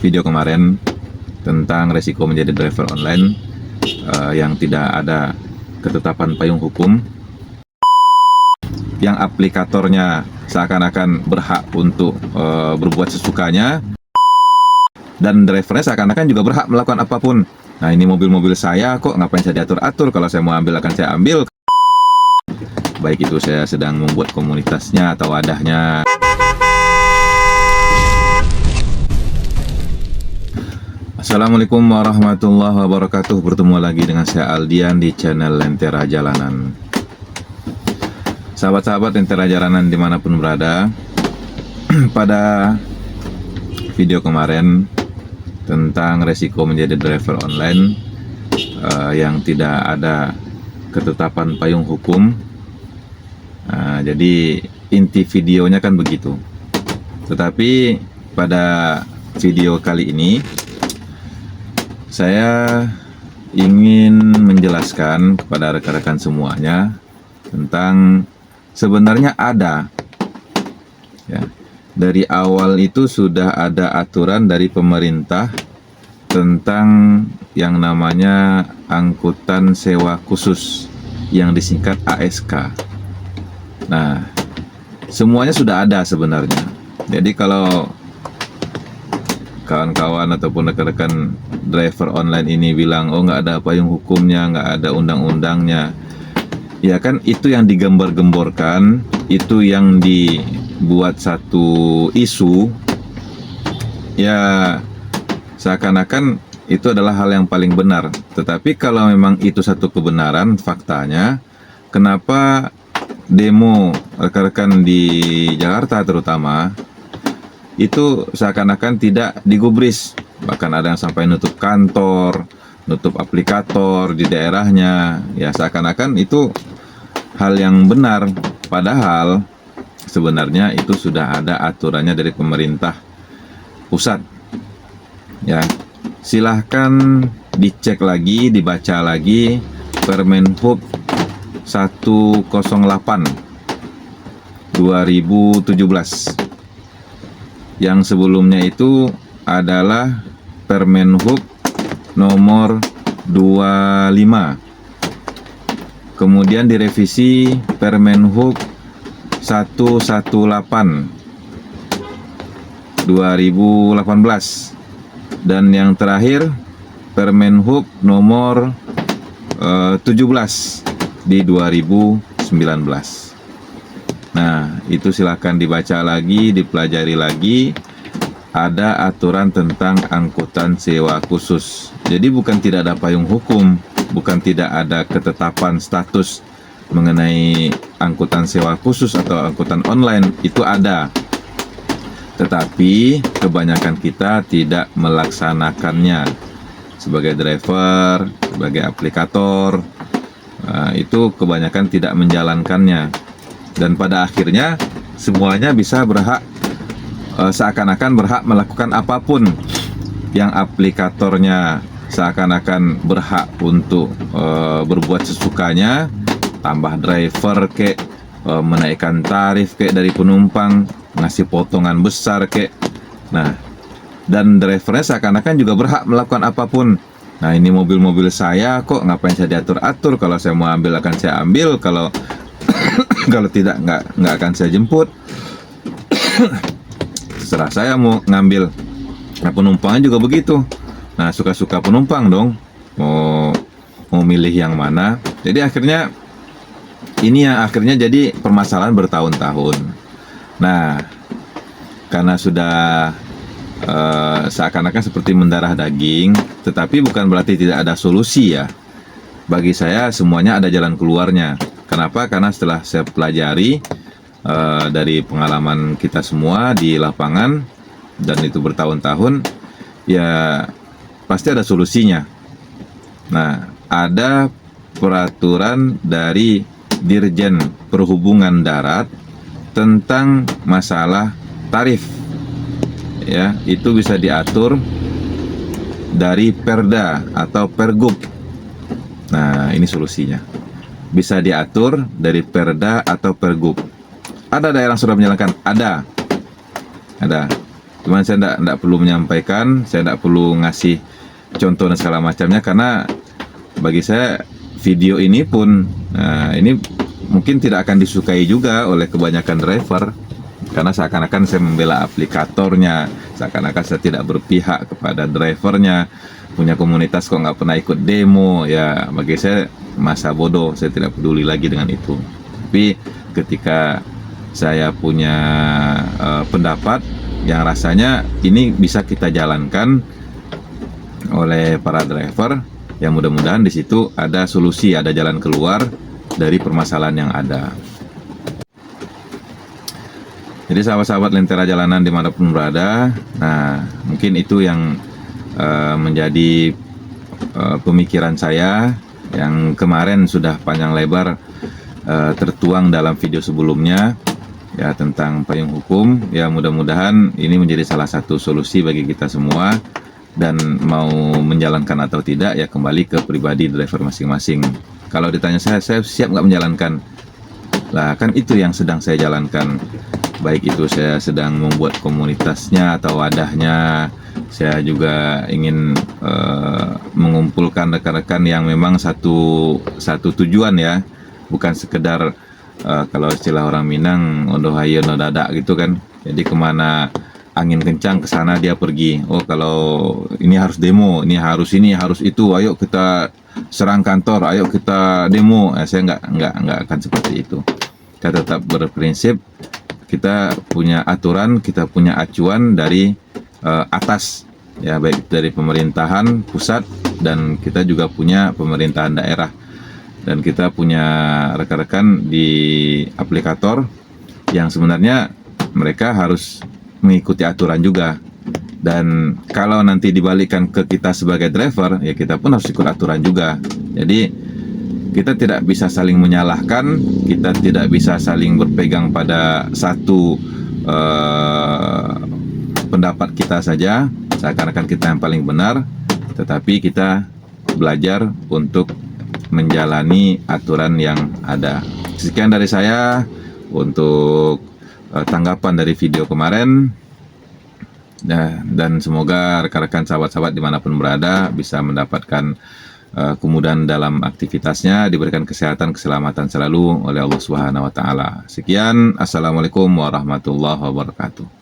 video kemarin tentang resiko menjadi driver online yang tidak ada ketetapan payung hukum, yang aplikatornya seakan-akan berhak untuk berbuat sesukanya, dan drivernya seakan-akan juga berhak melakukan apapun. Nah, ini mobil-mobil saya kok, ngapain saya diatur-atur? Kalau saya mau ambil akan saya ambil. Baik itu saya sedang membuat komunitasnya atau wadahnya. Assalamualaikum warahmatullahi wabarakatuh. Bertemu lagi dengan saya Aldian di channel Lentera Jalanan. Sahabat-sahabat Lentera Jalanan dimanapun berada, pada video kemarin tentang resiko menjadi driver online yang tidak ada ketetapan payung hukum. Jadi inti videonya kan begitu. Tetapi pada video kali ini saya ingin menjelaskan kepada rekan-rekan semuanya tentang sebenarnya ada ya, dari awal itu sudah ada aturan dari pemerintah tentang yang namanya angkutan sewa khusus yang disingkat ASK. Nah, semuanya sudah ada sebenarnya. Jadi kalau kawan-kawan ataupun rekan-rekan driver online ini bilang, oh nggak ada payung hukumnya, nggak ada undang-undangnya, ya kan itu yang digembar-gemborkan, itu yang dibuat satu isu, ya seakan-akan itu adalah hal yang paling benar. Tetapi kalau memang itu satu kebenaran, faktanya, kenapa demo rekan-rekan di Jakarta terutama itu seakan-akan tidak digubris, bahkan ada yang sampai nutup kantor, nutup aplikator di daerahnya, ya seakan-akan itu hal yang benar, padahal sebenarnya itu sudah ada aturannya dari pemerintah pusat. Ya, silahkan dicek lagi, dibaca lagi Permenhub 108 2017. Yang sebelumnya itu adalah Permenhub nomor 25. Kemudian direvisi Permenhub 118 2018. Dan yang terakhir Permenhub nomor 17 di 2019. Nah, itu silahkan dibaca lagi, dipelajari lagi. Ada aturan tentang angkutan sewa khusus. Jadi bukan tidak ada payung hukum, bukan tidak ada ketetapan status mengenai angkutan sewa khusus atau angkutan online, itu ada. Tetapi kebanyakan kita tidak melaksanakannya. Sebagai driver, sebagai aplikator, itu kebanyakan tidak menjalankannya. Dan pada akhirnya semuanya bisa berhak, seakan-akan berhak melakukan apapun. Yang aplikatornya seakan-akan berhak untuk berbuat sesukanya, tambah driver kek, menaikkan tarif kek dari penumpang, ngasih potongan besar kek. Nah, dan drivernya seakan-akan juga berhak melakukan apapun. Nah, ini mobil-mobil saya kok, ngapain saya diatur-atur? Kalau saya mau ambil akan saya ambil, kalau kalau tidak nggak akan saya jemput. Terserah saya mau ngambil. Nah, penumpangnya juga begitu. Nah, suka-suka penumpang dong, mau milih yang mana. Jadi akhirnya ini yang akhirnya jadi permasalahan bertahun-tahun. Nah, karena sudah seakan-akan seperti mendarah daging, tetapi bukan berarti tidak ada solusi ya. Bagi saya semuanya ada jalan keluarnya. Kenapa? Karena setelah saya pelajari dari pengalaman kita semua di lapangan, dan itu bertahun-tahun, ya pasti ada solusinya. Nah, ada peraturan dari Dirjen Perhubungan Darat tentang masalah tarif. Ya, itu bisa diatur dari Perda atau Pergub. Nah, ini solusinya. Bisa diatur dari Perda atau Pergub. Ada daerah yang sudah menjalankan? Ada. Cuman saya tidak perlu menyampaikan, saya tidak perlu ngasih contoh dan segala macamnya, karena bagi saya video ini pun ini mungkin tidak akan disukai juga oleh kebanyakan driver, karena seakan-akan saya membela aplikatornya, seakan-akan saya tidak berpihak kepada drivernya. Punya komunitas kok nggak pernah ikut demo, ya bagi saya masa bodoh, saya tidak peduli lagi dengan itu. Tapi ketika saya punya pendapat yang rasanya ini bisa kita jalankan oleh para driver, ya mudah-mudahan di situ ada solusi, ada jalan keluar dari permasalahan yang ada. Jadi sahabat-sahabat Lentera Jalanan dimanapun berada, nah mungkin itu yang menjadi pemikiran saya yang kemarin sudah panjang lebar tertuang dalam video sebelumnya, ya, tentang payung hukum. Ya mudah-mudahan ini menjadi salah satu solusi bagi kita semua, dan mau menjalankan atau tidak ya kembali ke pribadi driver masing-masing. Kalau ditanya saya siap nggak menjalankan, lah kan itu yang sedang saya jalankan. Baik itu saya sedang membuat komunitasnya atau wadahnya, saya juga ingin mengumpulkan rekan-rekan yang memang satu tujuan, ya, bukan sekedar kalau istilah orang Minang ondo hayo no dadak gitu kan. Jadi kemana angin kencang ke sana dia pergi. Oh kalau ini harus demo, ini harus itu, ayo kita serang kantor, ayo kita demo. Saya nggak akan seperti itu. Kita tetap berprinsip, kita punya aturan, kita punya acuan dari atas, ya, baik dari pemerintahan pusat, dan kita juga punya pemerintahan daerah, dan kita punya rekan-rekan di aplikator yang sebenarnya mereka harus mengikuti aturan juga. Dan kalau nanti dibalikkan ke kita sebagai driver, ya kita pun harus ikut aturan juga. Jadi kita tidak bisa saling menyalahkan, kita tidak bisa saling berpegang pada satu pendapat kita saja, seakan-akan kita yang paling benar, tetapi kita belajar untuk menjalani aturan yang ada. Sekian dari saya untuk tanggapan dari video kemarin, dan semoga rekan-rekan sahabat-sahabat dimanapun berada bisa mendapatkan kemudahan dalam aktivitasnya, diberikan kesehatan, keselamatan selalu oleh Allah Subhanahu wa taala. Sekian, assalamualaikum warahmatullahi wabarakatuh.